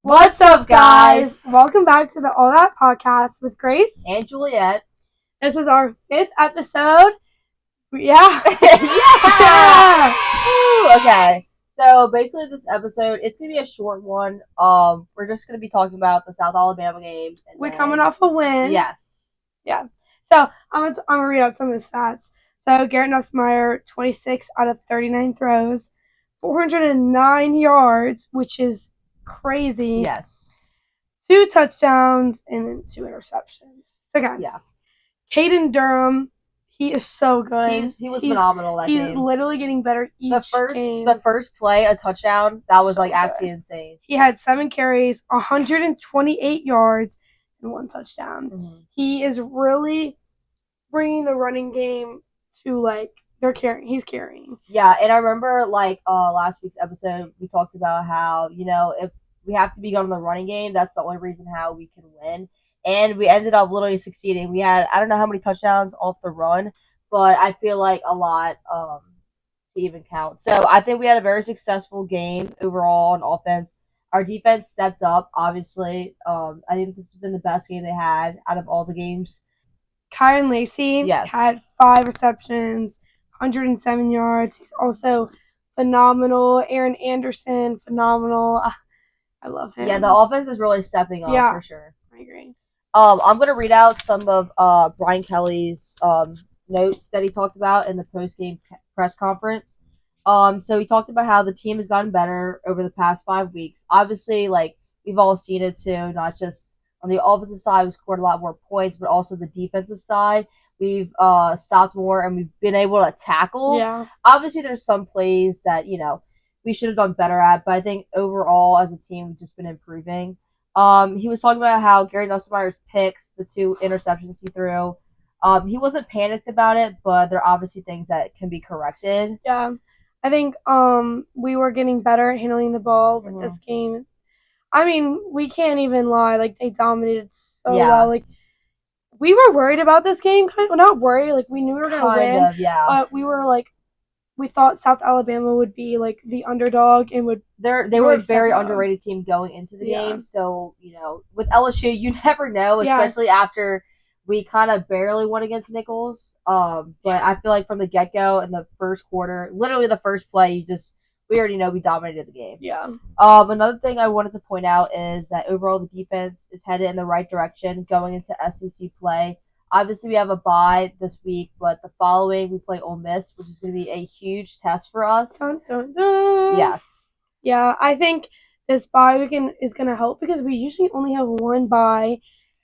What's up, guys? Welcome back to the All That Podcast with Grace and Juliet. This is our 5th episode. Yeah. Yeah. Okay. So basically, this episode it's gonna be a short one. We're just gonna be talking about the South Alabama game. We're coming off a win. Yes. Yeah. So I'm gonna read out some of the stats. So Garrett Nussmeier, 26 out of 39 throws, 409 yards, which is crazy. Yes. 2 touchdowns and then 2 interceptions. So guys, Caden Durham, he is so good. He was phenomenal that game. He's literally getting better each game. The first play, a touchdown, that was actually insane. He had 7 carries, 128 yards, and 1 touchdown. Mm-hmm. He is really bringing the running game to he's carrying. Yeah, and I remember last week's episode we talked about how, if we have to be good on the running game, that's the only reason how we can win. And we ended up literally succeeding. We had, I don't know how many touchdowns off the run, but I feel like a lot to even count. So I think we had a very successful game overall on offense. Our defense stepped up, obviously. I think this has been the best game they had out of all the games. Kyron Lacey had 5 receptions, 107 yards. He's also phenomenal. Aaron Anderson, phenomenal. I love him. Yeah, the offense is really stepping up for sure. I agree. I'm going to read out some of Brian Kelly's notes that he talked about in the post-game press conference. So he talked about how the team has gotten better over the past 5 weeks. Obviously, we've all seen it too, not just on the offensive side, we scored a lot more points, but also the defensive side. We've stopped more, and we've been able to tackle. Yeah. Obviously, there's some plays that, we should have done better at, but I think overall, as a team, we've just been improving. He was talking about how Gary Nussmeier's picks, the 2 interceptions he threw, he wasn't panicked about it, but there are obviously things that can be corrected. Yeah. I think we were getting better at handling the ball with this game. I mean, we can't even lie. They dominated so well. We were worried about this game. Well, not worried. We knew we were going to win. But we were we thought South Alabama would be the underdog and would. They were a very underrated team going into the game. So with LSU, you never know, especially after we kind of barely won against Nichols. But I feel like from the get go in the first quarter, literally the first play, we already know we dominated the game. Yeah. Another thing I wanted to point out is that overall the defense is headed in the right direction going into SEC play. Obviously, we have a bye this week, but the following we play Ole Miss, which is going to be a huge test for us. Dun, dun, dun. Yes. Yeah, I think this bye weekend is going to help because we usually only have 1 bye,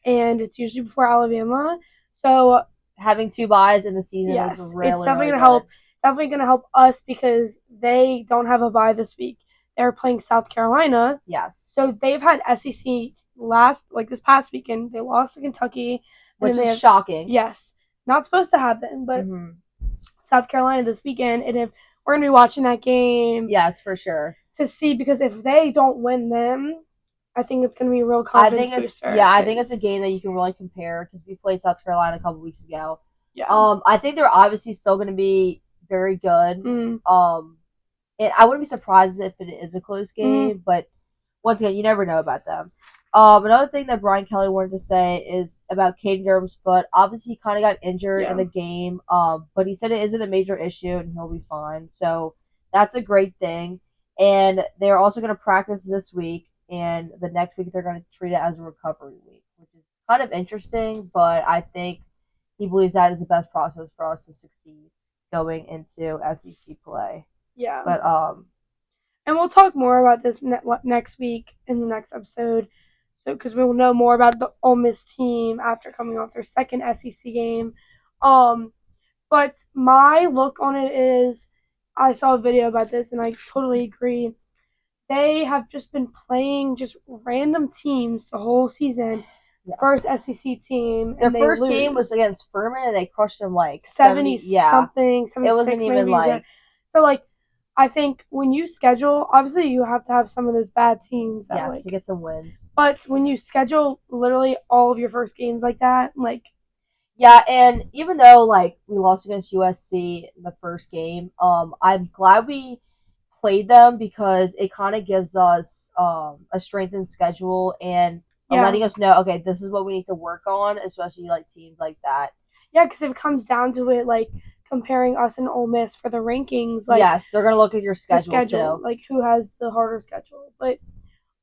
and it's usually before Alabama. So having 2 byes in the season is really, it's definitely really going to help. Definitely going to help us because they don't have a bye this week. They're playing South Carolina. Yes. So they've had SEC this past weekend. They lost to Kentucky. Which is shocking. Yes. Not supposed to happen, but South Carolina this weekend. And if we're going to be watching that game. Yes, for sure. To see, because if they don't win them, I think it's going to be a real confidence booster. Yeah, I think it's a game that you can really compare because we played South Carolina a couple weeks ago. Yeah. I think they're obviously still going to be very good. And I wouldn't be surprised if it is a close game, but once again, you never know about them. Another thing that Brian Kelly wanted to say is about Caden Durham's foot. Obviously, he kind of got injured in the game, but he said it isn't a major issue and he'll be fine. So that's a great thing. And they're also going to practice this week, and the next week they're going to treat it as a recovery week, which is kind of interesting, but I think he believes that is the best process for us to succeed going into SEC play. Yeah. But and we'll talk more about this next week in the next episode. So because we will know more about the Ole Miss team after coming off their second SEC game. But my look on it is, I saw a video about this and I totally agree. They have just been playing just random teams the whole season. Yes. First SEC team. Their first game was against Furman, and they crushed them 70 something. 76 it wasn't even maybe. So I think when you schedule, obviously you have to have some of those bad teams. Yes, to get some wins. But when you schedule literally all of your first games like that, yeah, and even though we lost against USC in the first game, I'm glad we played them because it kind of gives us a strengthened schedule and letting us know, okay, this is what we need to work on, especially like teams like that. Yeah, because if it comes down to it, like comparing us and Ole Miss for the rankings, like yes, they're gonna look at your schedule too, like who has the harder schedule. But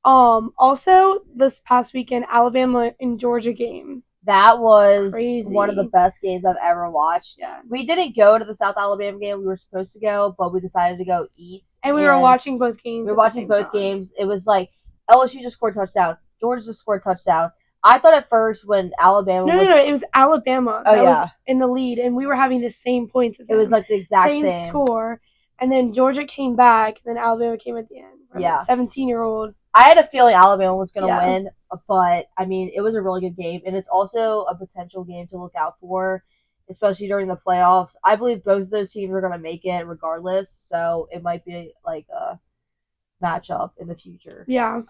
also this past weekend, Alabama and Georgia game. That was crazy. One of the best games I've ever watched. Yeah. We didn't go to the South Alabama game. We were supposed to go, but we decided to go eat. And we were watching both games. We were watching both games. It was like LSU just scored a touchdown. Georgia just scored a touchdown. I thought at first when Alabama No, it was Alabama that was in the lead, and we were having the same points as them. It was like the exact same score. And then Georgia came back, and then Alabama came at the end. Yeah. 17-year-old. I had a feeling Alabama was going to win, but, I mean, it was a really good game, and it's also a potential game to look out for, especially during the playoffs. I believe both of those teams are going to make it regardless, so it might be, like, a matchup in the future. Yeah.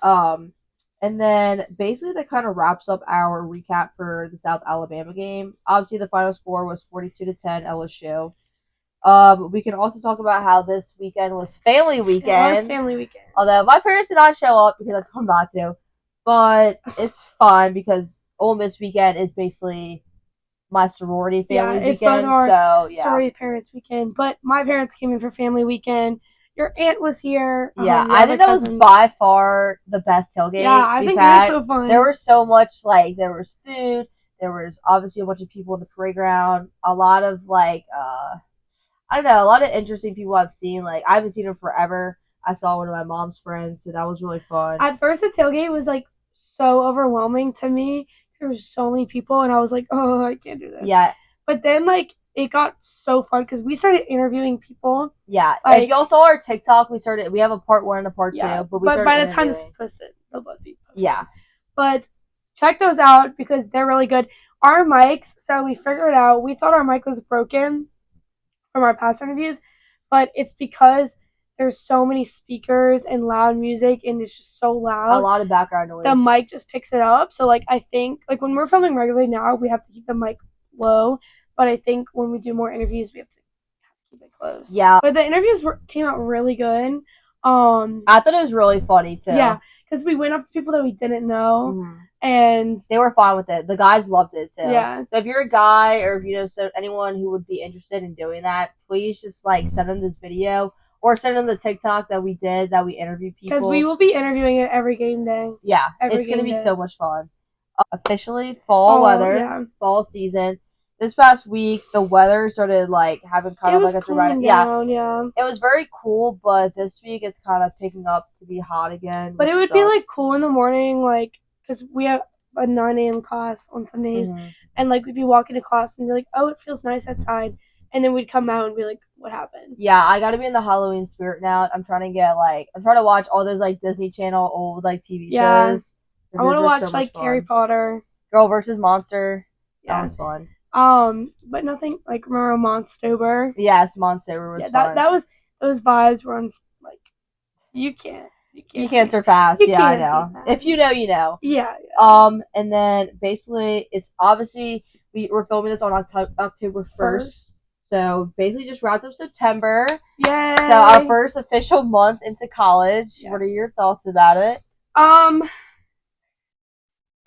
And then, basically, that kind of wraps up our recap for the South Alabama game. Obviously, the final score was 42-10 LSU. We can also talk about how this weekend was family weekend. It was family weekend. Although my parents did not show up because I told them not to. But it's fun because Ole Miss weekend is basically my sorority family weekend. Both our sorority parents weekend. But my parents came in for family weekend. Your aunt was here. Yeah, I think that was by far the best tailgate. Yeah, I think it was so fun. There was so much, like, there was food. There was obviously a bunch of people in the playground. A lot of, like, I don't know, a lot of interesting people I've seen. Like, I haven't seen them forever. I saw one of my mom's friends, so that was really fun. At first, the tailgate was, like, so overwhelming to me. There was so many people, and I was like, oh, I can't do this. Yeah. But then, like, it got so fun because we started interviewing people. Yeah. Like, if y'all saw our TikTok, we have a part 1 and a part 2. But by the time this is posted, they'll both be posted. Yeah. But check those out because they're really good. Our mics, so we figured out, we thought our mic was broken from our past interviews, but it's because there's so many speakers and loud music and it's just so loud. A lot of background noise. The mic just picks it up. So, like, I think, like, when we're filming regularly now, we have to keep the mic low. But I think when we do more interviews, we have to keep it close. Yeah. But the interviews came out really good. I thought it was really funny, too. Yeah, because we went up to people that we didn't know, and they were fine with it. The guys loved it, too. Yeah. So if you're a guy or if you know anyone who would be interested in doing that, please just, like, send them this video or send them the TikTok that we did, that we interviewed people. Because we will be interviewing it every game day. Yeah, it's going to be so much fun. Officially fall weather, fall season. This past week, the weather started, like, having kind of like a dramatic. Yeah. It was very cool, but this week it's kind of picking up to be hot again. But it would be, like, cool in the morning, like, because we have a 9 a.m. class on some days, and, like, we'd be walking to class and be like, oh, it feels nice outside. And then we'd come out and be like, what happened? Yeah, I got to be in the Halloween spirit now. I'm trying to watch all those, like, Disney Channel old, like, TV shows. I want to watch, like, Harry Potter. Girl vs. Monster. Yeah. That was fun. But nothing, like, remember Monstober? Yes, Monstober was fun. That was, those vibes were on, like, you can't surpass. I know. If you know, you know. Yeah. And then basically, it's obviously we're filming this on October 1st. So basically, just wrapped up September. Yay! So our first official month into college. Yes. What are your thoughts about it?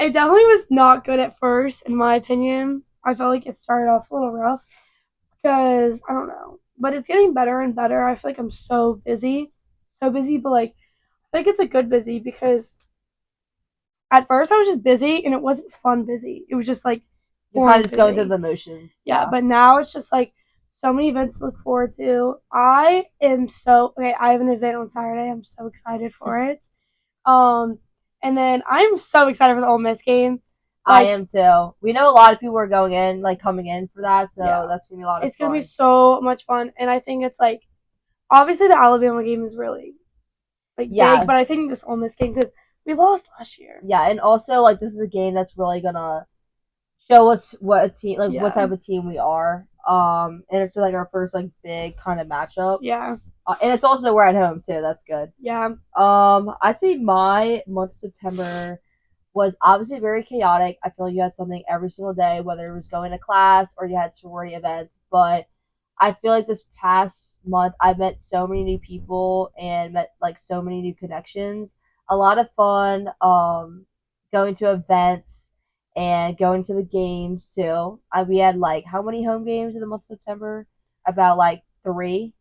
It definitely was not good at first, in my opinion. I felt like it started off a little rough because I don't know, but it's getting better and better. I feel like I'm so busy, but like I think it's a good busy because at first I was just busy and it wasn't fun busy. It was just like you're kind of just going through the motions. Yeah, but now it's just like so many events to look forward to. I have an event on Saturday. I'm so excited for it. And then I'm so excited for the Ole Miss game. I am too. We know a lot of people are coming in for that, so that's gonna be a lot of fun. It's gonna be so much fun, and I think it's like obviously the Alabama game is really big, but I think this Ole Miss game because we lost last year. Yeah, and also like this is a game that's really gonna show us what type of team we are. And it's like our first like big kind of matchup. Yeah. And it's also we're at home too. That's good. Yeah. I'd say my month of September was obviously very chaotic. I feel like you had something every single day, whether it was going to class or you had sorority events. But I feel like this past month I've met so many new people and met like so many new connections. A lot of fun. Going to events and going to the games too. We had like how many home games in the month of September? About like three,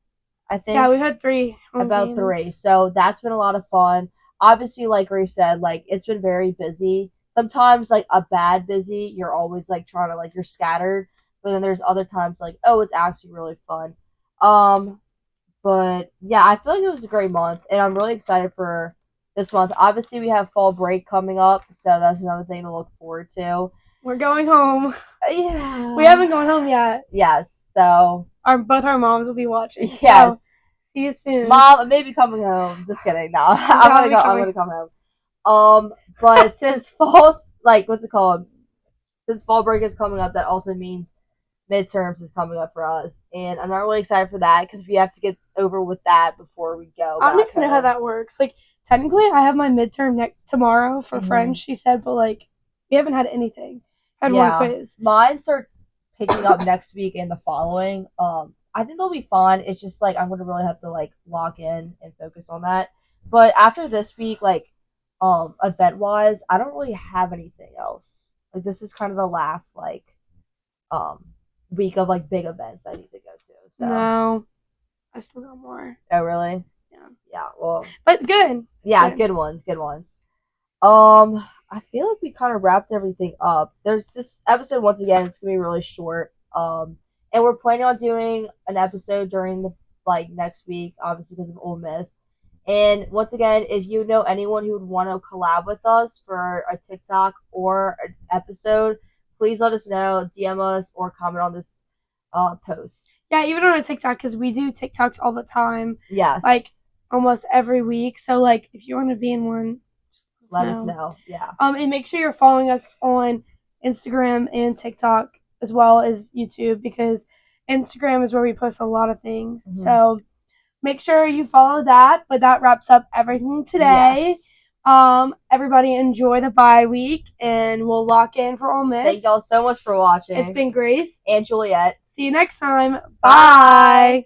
I think. Yeah, we've had 3 home About games. three. So that's been a lot of fun. Obviously, like Grace said, like it's been very busy. Sometimes like a bad busy, you're always like trying to like you're scattered. But then there's other times like, oh, it's actually really fun. Um, but yeah, I feel like it was a great month, and I'm really excited for this month. Obviously, we have fall break coming up, so that's another thing to look forward to. We're going home. Yeah. We haven't gone home yet. Yes, so Both our moms will be watching. yes. So, see you soon. Mom, maybe coming home. Just kidding. No, I'm gonna come home. But since fall's like what's it called? Since fall break is coming up, that also means midterms is coming up for us, and I'm not really excited for that because we have to get over with that before we go. I don't even know how that works. Like technically, I have my midterm tomorrow for French. She said, but like we haven't had anything. Had one quiz. Mine start picking up next week and the following. I think they'll be fun. It's just like I'm gonna really have to like lock in and focus on that. But after this week, like event wise, I don't really have anything else. Like this is kind of the last like week of like big events I need to go to. So. No, I still got more. Oh really? Yeah. Yeah. Well. But good. Yeah, good ones. Good ones. I feel like we kind of wrapped everything up. There's this episode once again. It's gonna be really short. And we're planning on doing an episode during the like next week, obviously because of Ole Miss. And once again, if you know anyone who would want to collab with us for a TikTok or an episode, please let us know, DM us, or comment on this post. Yeah, even on a TikTok because we do TikToks all the time. Yes. Like almost every week. So like if you want to be in one, let us know. Yeah. And make sure you're following us on Instagram and TikTok as well as YouTube because Instagram is where we post a lot of things. Mm-hmm. So make sure you follow that. But that wraps up everything today. Yes. Everybody enjoy the bye week and we'll lock in for Ole Miss. Thank y'all so much for watching. It's been Grace and Juliet. See you next time. Bye.